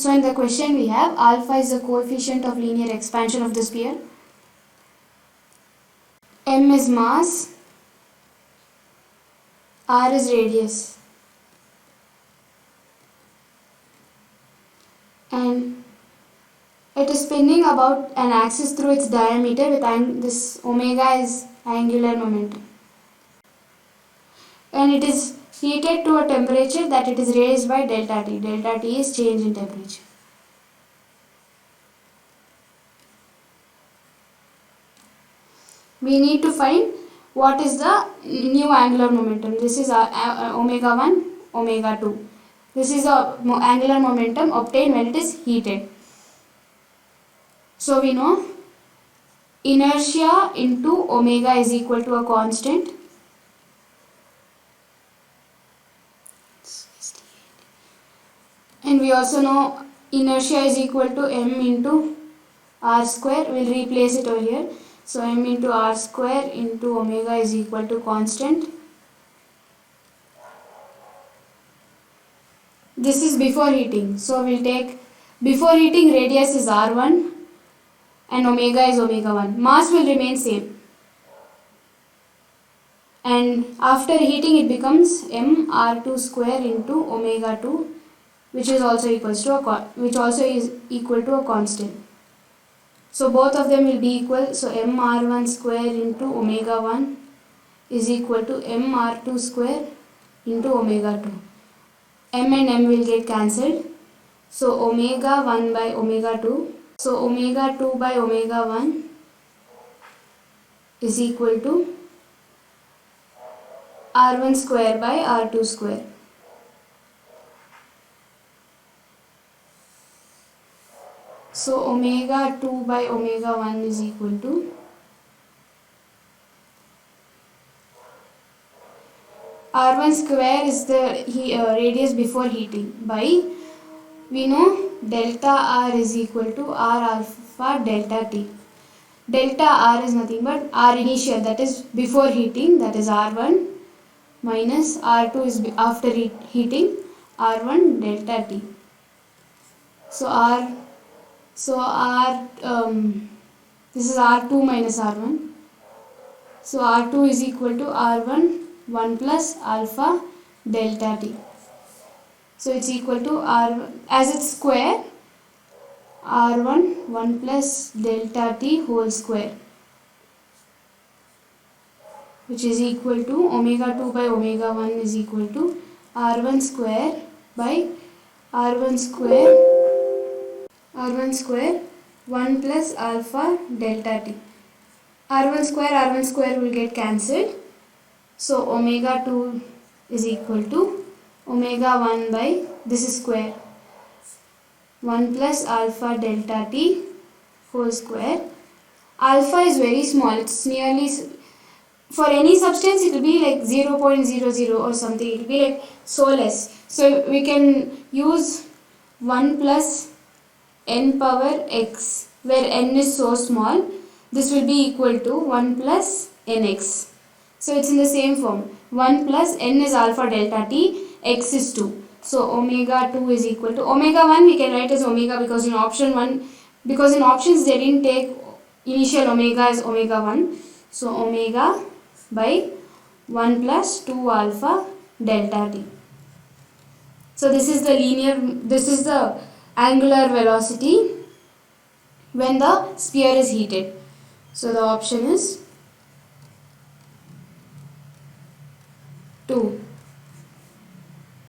So in the question we have alpha is the coefficient of linear expansion of the sphere, m is mass, r is radius, and it is spinning about an axis through its diameter with this omega is angular momentum, and it is heated to a temperature that it is raised by delta T. Delta T is change in temperature. We need to find what is the new angular momentum. This is omega 1, omega 2. This is the angular momentum obtained when it is heated. So we know inertia into omega is equal to a constant. And we also know inertia is equal to m into r square. We will replace it over here. So m into r square into omega is equal to constant. This is before heating. So we will take before heating radius is r1 and omega is omega 1. Mass will remain same. And after heating it becomes m r2 square into omega 2, which is also equals to a constant. So both of them will be equal. So m r1 square into omega 1 is equal to m r2 square into omega 2. M and m will get cancelled. So omega 1 by omega 2. So omega 2 by omega 1 is equal to r1 square by r2 square. So omega 2 by omega 1 is equal to r1 square is the radius before heating by, we know delta r is equal to r alpha delta t. Delta r is nothing but r initial, that is before heating, that is r1, minus r2 is after heating, r1 delta t. This is r2 minus r1. So r2 is equal to r1 1 plus alpha delta t. So it's equal to r, as it's square, r1 1 plus delta t whole square, which is equal to omega 2 by omega 1 is equal to r1 square by r1 square 1 plus alpha delta t. R1 square will get cancelled. So omega 2 is equal to omega 1 by, this is square, 1 plus alpha delta t whole square. Alpha is very small, it's nearly, for any substance it will be like 0.00 or something, it will be like so less. So we can use 1 plus n power x, where n is so small. This will be equal to 1 plus nx. So it's in the same form. 1 plus n is alpha delta t, x is 2. So omega 2 is equal to omega 1 we can write as omega because in option 1, because in options they didn't take initial omega as omega 1. So omega by 1 plus 2 alpha delta t. So this is the angular velocity when the sphere is heated. So the option is 2.